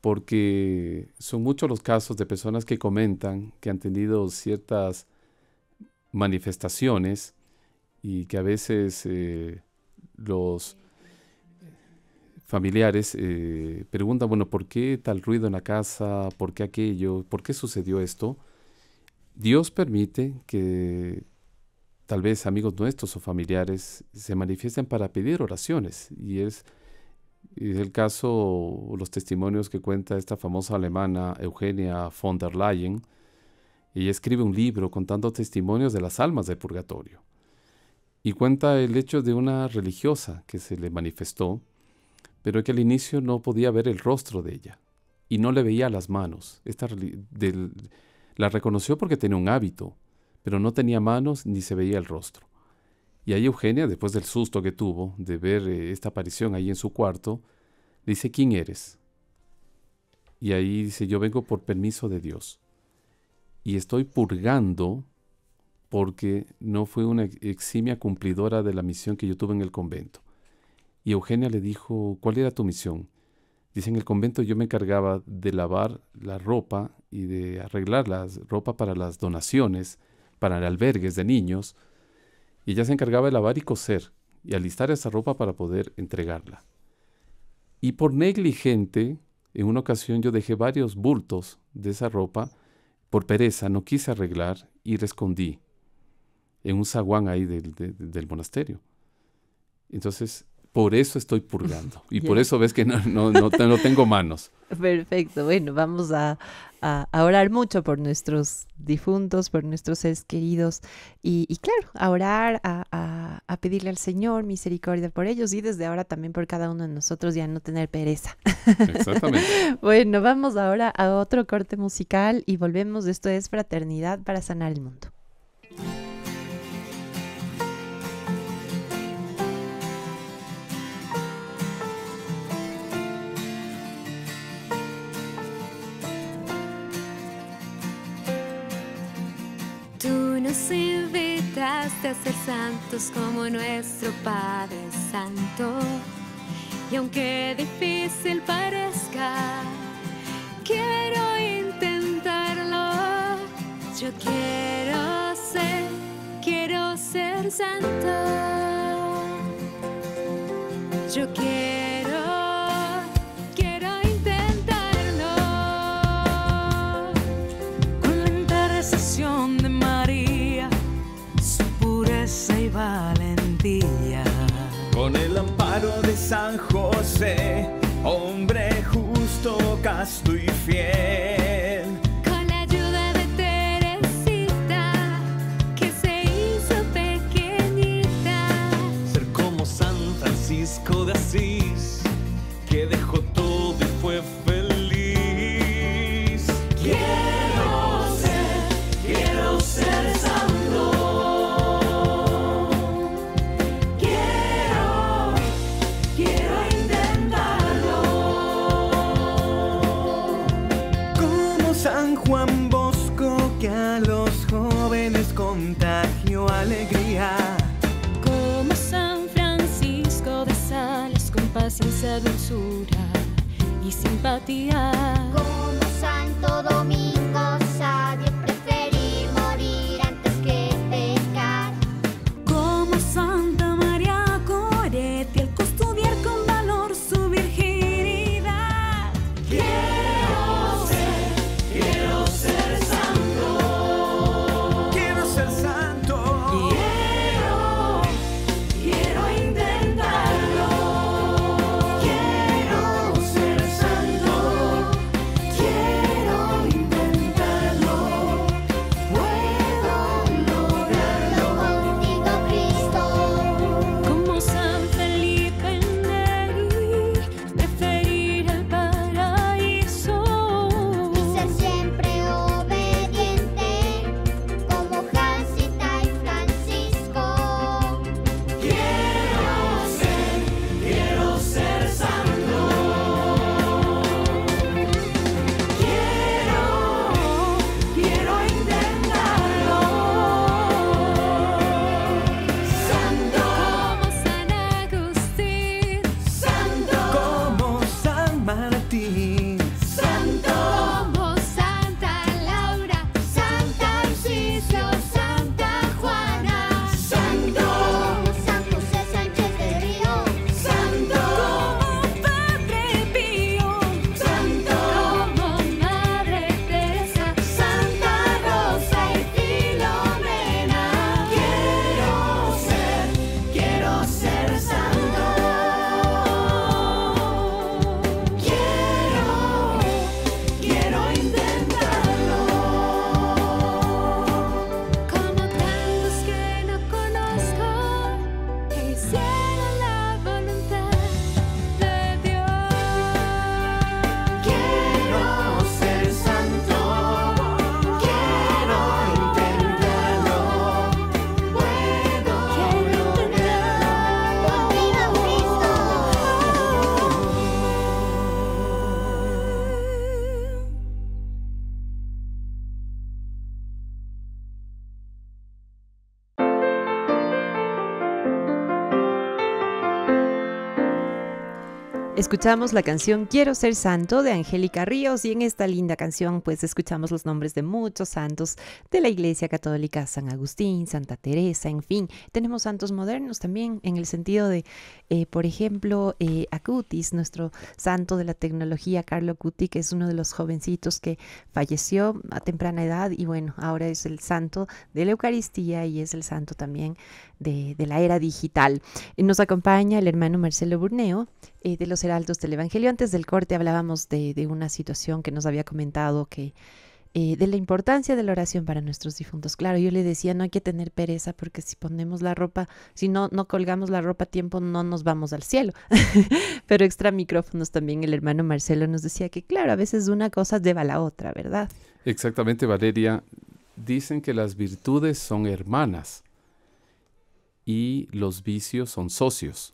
porque son muchos los casos de personas que comentan que han tenido ciertas manifestaciones y que a veces los familiares preguntan, bueno, ¿por qué tal ruido en la casa? ¿Por qué aquello? ¿Por qué sucedió esto? Dios permite que tal vez amigos nuestros o familiares se manifiesten para pedir oraciones. Y es el caso, los testimonios que cuenta esta famosa alemana Eugenia von der Leyen. Ella escribe un libro contando testimonios de las almas del purgatorio. Y cuenta el hecho de una religiosa que se le manifestó, pero que al inicio no podía ver el rostro de ella y no le veía las manos. La reconoció porque tenía un hábito, pero no tenía manos ni se veía el rostro. Y ahí Eugenia, después del susto que tuvo de ver esta aparición ahí en su cuarto, Le dice, ¿quién eres? Y ahí dice, yo vengo por permiso de Dios. Y estoy purgando porque no fue una eximia cumplidora de la misión que yo tuve en el convento. Y Eugenia le dijo, ¿cuál era tu misión? Dice, en el convento yo me encargaba de lavar la ropa y de arreglar la ropa para las donaciones, para albergues de niños. Y ella se encargaba de lavar y coser y alistar esa ropa para poder entregarla. Y por negligente, en una ocasión yo dejé varios bultos de esa ropa. Por pereza no quise arreglar y la escondí en un zaguán ahí del monasterio. Entonces, por eso estoy purgando. Y por eso ves que no tengo manos. Perfecto. Bueno, vamos a orar mucho por nuestros difuntos, por nuestros seres queridos. Y claro, a orar, a pedirle al Señor misericordia por ellos y desde ahora también por cada uno de nosotros, ya no tener pereza. Exactamente. Bueno, vamos ahora a otro corte musical y volvemos. Esto es Fraternidad para Sanar el Mundo. Tú nos invitaste a ser santos como nuestro Padre Santo. Y aunque difícil parezca, quiero intentarlo. Yo quiero ser santo. Yo quiero intentarlo. Con la intercesión de María, su pureza y valentía. Con el amparo de San José, hombre justo, casto y fiel. Con la ayuda de Teresita, que se hizo pequeñita. Ser como San Francisco de Asís, que dejó todo y fue feliz. Quiero ser santo. Quiero intentarlo. Como San Juan Bosco, que a los jóvenes contagió alegría. Como San Francisco de Sales, con paciencia, dulzura y simpatía. Como Santo Domingo sabio, preferir morir antes que pecar. Como Santa María Goretti, al custodiar con valor su virginidad. Quiero ser santo. Quiero ser santo. Quiero intentarlo. Quiero ser santo. Escuchamos la canción Quiero ser santo de Angélica Ríos y en esta linda canción pues escuchamos los nombres de muchos santos de la Iglesia Católica, San Agustín, Santa Teresa, en fin. Tenemos santos modernos también en el sentido de, por ejemplo, Acutis, nuestro santo de la tecnología, Carlo Acuti, que es uno de los jovencitos que falleció a temprana edad y bueno, ahora es el santo de la Eucaristía y es el santo también de la era digital. Nos acompaña el hermano Marcelo Burneo, de los Heraldos del Evangelio. Antes del corte hablábamos de una situación que nos había comentado que de la importancia de la oración para nuestros difuntos. Claro, yo le decía, no hay que tener pereza porque si ponemos la ropa, si no colgamos la ropa a tiempo, no nos vamos al cielo. Pero extra micrófonos también el hermano Marcelo nos decía que claro, a veces una cosa lleva a la otra, ¿verdad? Exactamente, Valeria. Dicen que las virtudes son hermanas y los vicios son socios.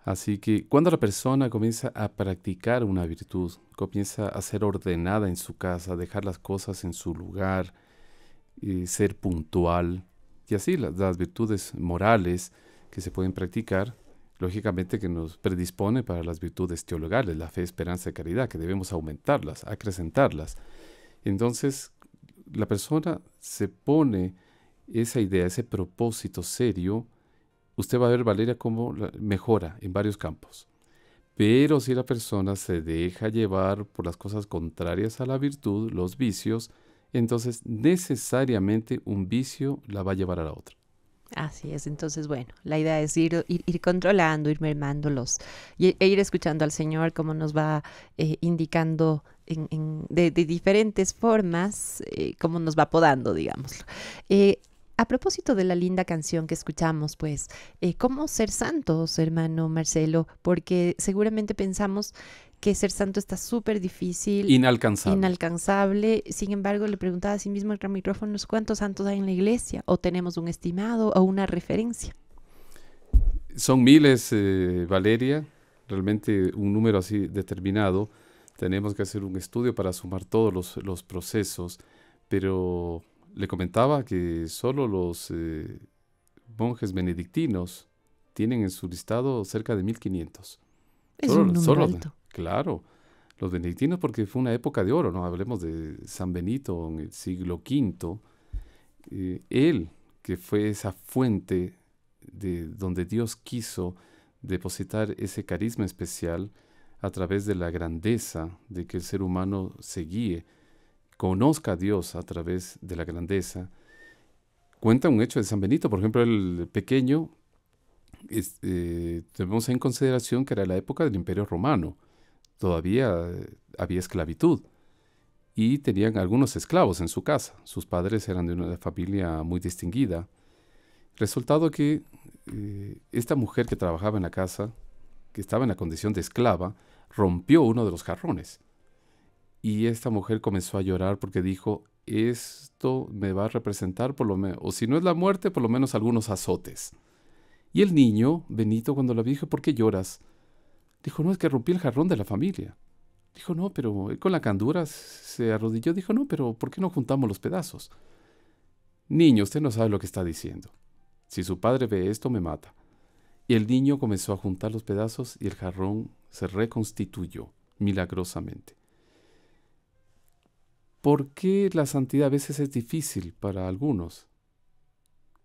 Así que cuando la persona comienza a practicar una virtud, comienza a ser ordenada en su casa, dejar las cosas en su lugar, ser puntual, y así las virtudes morales que se pueden practicar, lógicamente que nos predispone para las virtudes teologales, la fe, esperanza y caridad, que debemos aumentarlas, acrecentarlas. Entonces, la persona se pone esa idea, ese propósito serio. Usted va a ver, Valeria, cómo mejora en varios campos. Pero si la persona se deja llevar por las cosas contrarias a la virtud, los vicios, entonces necesariamente un vicio la va a llevar a la otra. Así es, entonces bueno, la idea es ir controlando, ir mermándolos e ir escuchando al Señor cómo nos va indicando de diferentes formas, cómo nos va podando, digámoslo. A propósito de la linda canción que escuchamos, pues, ¿cómo ser santos, hermano Marcelo? Porque seguramente pensamos que ser santo está súper difícil. Inalcanzable. Sin embargo, le preguntaba a sí mismo el micrófono, ¿cuántos santos hay en la iglesia? ¿O tenemos un estimado o una referencia? Son miles, Valeria. Realmente un número así determinado. Tenemos que hacer un estudio para sumar todos los procesos, pero le comentaba que solo los monjes benedictinos tienen en su listado cerca de 1500. Es un número alto. Claro, los benedictinos porque fue una época de oro, ¿no? Hablemos de San Benito en el siglo V. Él, que fue esa fuente de donde Dios quiso depositar ese carisma especial a través de la grandeza de que el ser humano se guíe, conozca a Dios a través de la grandeza. Cuenta un hecho de San Benito, por ejemplo, el pequeño, tenemos en consideración que era la época del Imperio Romano, todavía había esclavitud y tenían algunos esclavos en su casa. Sus padres eran de una familia muy distinguida. Resultado que esta mujer que trabajaba en la casa, que estaba en la condición de esclava, rompió uno de los jarrones. Y esta mujer comenzó a llorar porque dijo, esto me va a representar por lo menos, o si no es la muerte, por lo menos algunos azotes. Y el niño, Benito, cuando la dijo, ¿por qué lloras? Dijo, no, es que rompí el jarrón de la familia. Dijo, no, pero él con la candura se arrodilló. Dijo, no, pero ¿por qué no juntamos los pedazos? Niño, usted no sabe lo que está diciendo. Si su padre ve esto, me mata. Y el niño comenzó a juntar los pedazos y el jarrón se reconstituyó milagrosamente. ¿Por qué la santidad a veces es difícil para algunos?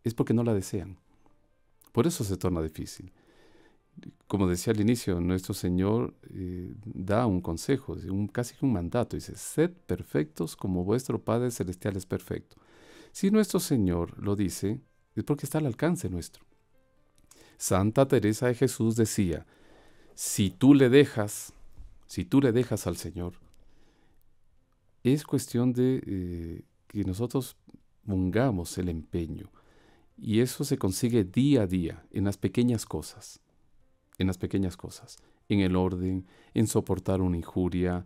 Es porque no la desean. Por eso se torna difícil. Como decía al inicio, nuestro Señor da un consejo, casi un mandato. Dice, sed perfectos como vuestro Padre Celestial es perfecto. Si nuestro Señor lo dice, es porque está al alcance nuestro. Santa Teresa de Jesús decía, si tú le dejas al Señor, es cuestión de que nosotros pongamos el empeño. Y eso se consigue día a día, en las pequeñas cosas. En el orden, en soportar una injuria,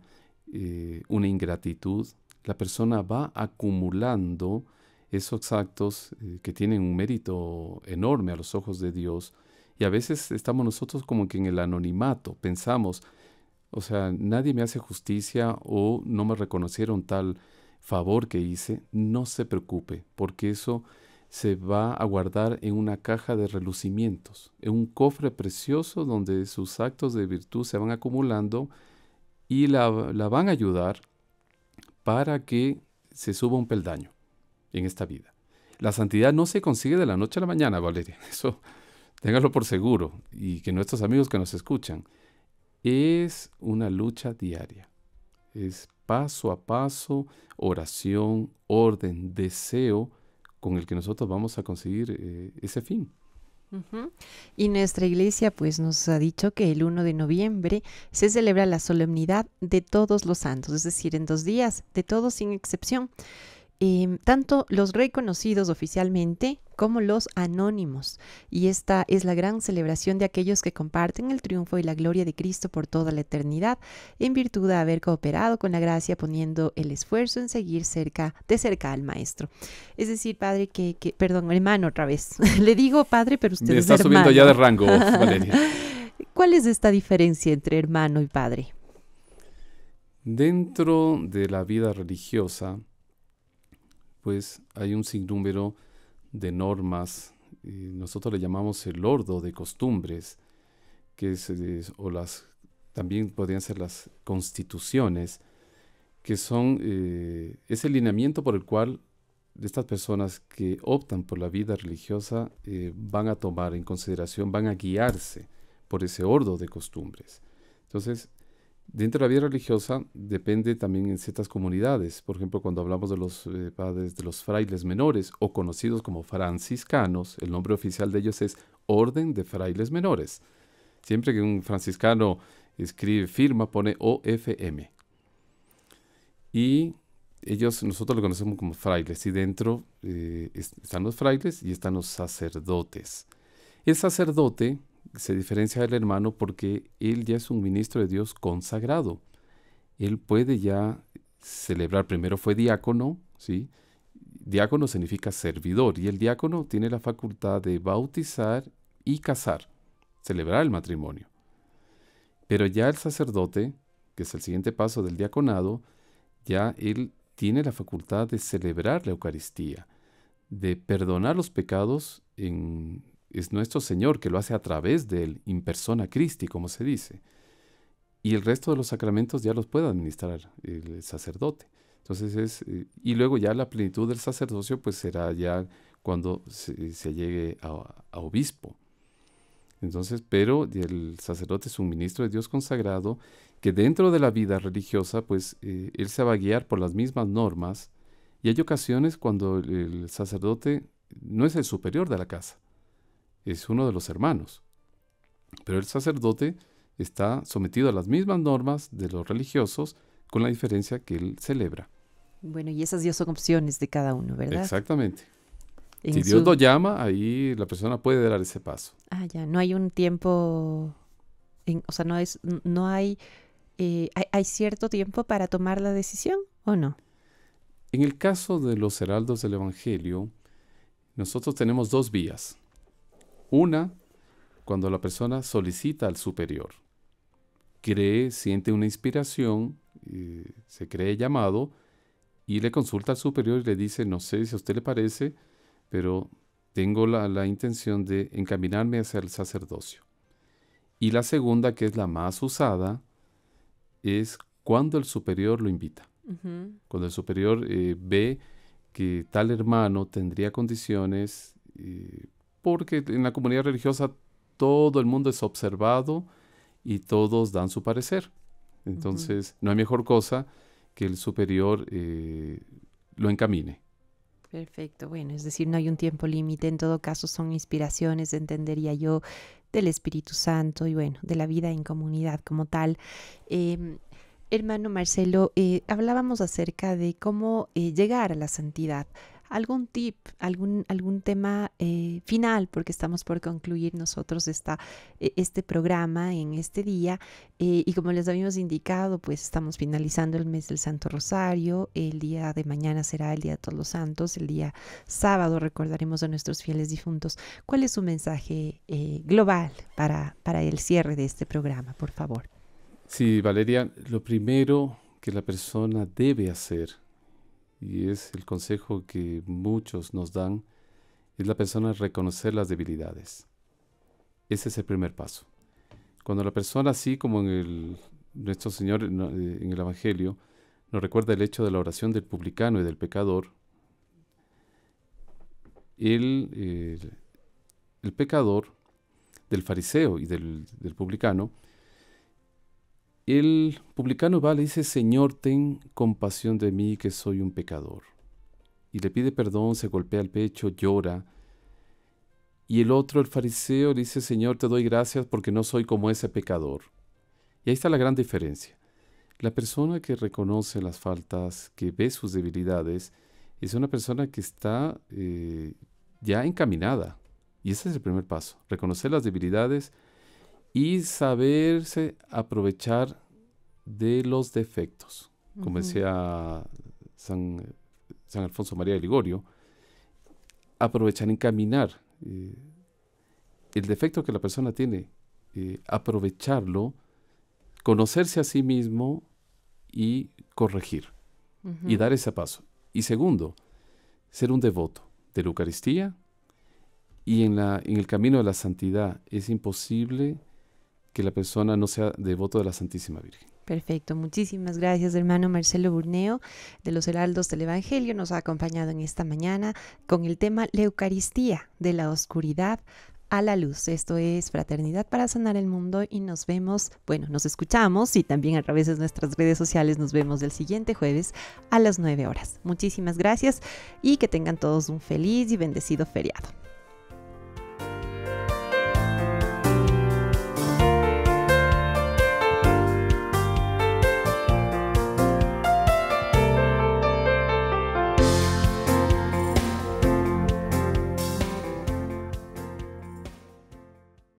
una ingratitud. La persona va acumulando esos actos que tienen un mérito enorme a los ojos de Dios. Y a veces estamos nosotros como que en el anonimato, pensamos, o sea, nadie me hace justicia o no me reconocieron tal favor que hice. No se preocupe, porque eso se va a guardar en una caja de relucimientos, en un cofre precioso donde sus actos de virtud se van acumulando y la van a ayudar para que se suba un peldaño en esta vida. La santidad no se consigue de la noche a la mañana, Valeria. Eso téngalo por seguro. Y que nuestros amigos que nos escuchan, es una lucha diaria. Es paso a paso, oración, orden, deseo, con el que nosotros vamos a conseguir ese fin. Ujú. Y nuestra iglesia pues nos ha dicho que el 1 de noviembre se celebra la solemnidad de todos los santos, es decir, en 2 días, de todos sin excepción. Tanto los reconocidos oficialmente como los anónimos. Y esta es la gran celebración de aquellos que comparten el triunfo y la gloria de Cristo por toda la eternidad, en virtud de haber cooperado con la gracia, poniendo el esfuerzo en seguir de cerca al Maestro. Es decir, padre, perdón, hermano otra vez. Le digo padre, pero usted Me es está hermano. subiendo ya de rango, Valeria. ¿Cuál es esta diferencia entre hermano y padre? Dentro de la vida religiosa, pues hay un sinnúmero de normas, nosotros le llamamos el ordo de costumbres, también podrían ser las constituciones, que son ese lineamiento por el cual estas personas que optan por la vida religiosa van a tomar en consideración, van a guiarse por ese ordo de costumbres. Entonces, dentro de la vida religiosa depende también en ciertas comunidades. Por ejemplo, cuando hablamos de los padres, de los frailes menores o conocidos como franciscanos, el nombre oficial de ellos es Orden de Frailes Menores. Siempre que un franciscano firma, pone OFM. Y nosotros lo conocemos como frailes. Y dentro están los frailes y están los sacerdotes. El sacerdote se diferencia del hermano porque él ya es un ministro de Dios consagrado. Él puede ya celebrar, primero fue diácono, ¿sí? Diácono significa servidor, y el diácono tiene la facultad de bautizar y casar, celebrar el matrimonio. Pero ya el sacerdote, que es el siguiente paso del diaconado, ya él tiene la facultad de celebrar la Eucaristía, de perdonar los pecados es nuestro Señor que lo hace a través de él, in persona Christi, como se dice. Y el resto de los sacramentos ya los puede administrar el sacerdote. Entonces y luego ya la plenitud del sacerdocio pues será ya cuando se llegue a obispo. Entonces, pero el sacerdote es un ministro de Dios consagrado que dentro de la vida religiosa pues él se va a guiar por las mismas normas, y hay ocasiones cuando el sacerdote no es el superior de la casa, es uno de los hermanos. Pero el sacerdote está sometido a las mismas normas de los religiosos, con la diferencia que él celebra. Bueno, y esas ya son opciones de cada uno, ¿verdad? Exactamente. Si Dios lo llama, ahí la persona puede dar ese paso. Ah, ya, no hay un tiempo, o sea, hay cierto tiempo para tomar la decisión, ¿o no? En el caso de los heraldos del Evangelio, nosotros tenemos 2 vías. Una, cuando la persona solicita al superior, siente una inspiración, se cree llamado, y le consulta al superior y le dice, no sé si a usted le parece, pero tengo la intención de encaminarme hacia el sacerdocio. Y la segunda, que es la más usada, es cuando el superior lo invita. Uh-huh. Cuando el superior ve que tal hermano tendría condiciones, porque en la comunidad religiosa todo el mundo es observado y todos dan su parecer. Entonces, no hay mejor cosa que el superior lo encamine. Perfecto, bueno, es decir, no hay un tiempo límite, en todo caso son inspiraciones, entendería yo, del Espíritu Santo y bueno, de la vida en comunidad como tal. Hermano Marcelo, hablábamos acerca de cómo llegar a la santidad. ¿Algún tip, algún tema final? Porque estamos por concluir nosotros este programa en este día. Y como les habíamos indicado, pues estamos finalizando el mes del Santo Rosario. El día de mañana será el Día de Todos los Santos. El día sábado recordaremos a nuestros fieles difuntos. ¿Cuál es su mensaje global para el cierre de este programa, por favor? Sí, Valeria, lo primero que la persona debe hacer, y es el consejo que muchos nos dan, es la persona reconocer las debilidades. Ese es el primer paso. Cuando la persona, así como nuestro Señor en el Evangelio, nos recuerda el hecho de la oración del publicano y del pecador, el pecador, del fariseo y del publicano, el publicano va y le dice: Señor, ten compasión de mí, que soy un pecador. Y le pide perdón, se golpea el pecho, llora. Y el otro, el fariseo, le dice: Señor, te doy gracias porque no soy como ese pecador. Y ahí está la gran diferencia. La persona que reconoce las faltas, que ve sus debilidades, es una persona que está ya encaminada. Y ese es el primer paso: reconocer las debilidades y saberse aprovechar de los defectos. Como decía San Alfonso María de Ligorio, aprovechar, encaminar el defecto que la persona tiene, aprovecharlo, conocerse a sí mismo y corregir, y dar ese paso. Y segundo, ser un devoto de la Eucaristía, y en el camino de la santidad es imposible que la persona no sea devoto de la Santísima Virgen. Perfecto, muchísimas gracias, hermano Marcelo Burneo de los Heraldos del Evangelio. Nos ha acompañado en esta mañana con el tema La Eucaristía, de la oscuridad a la luz. Esto es Fraternidad para Sanar el Mundo, y nos vemos, nos escuchamos, y también a través de nuestras redes sociales nos vemos el siguiente jueves a las 9 horas. Muchísimas gracias y que tengan todos un feliz y bendecido feriado.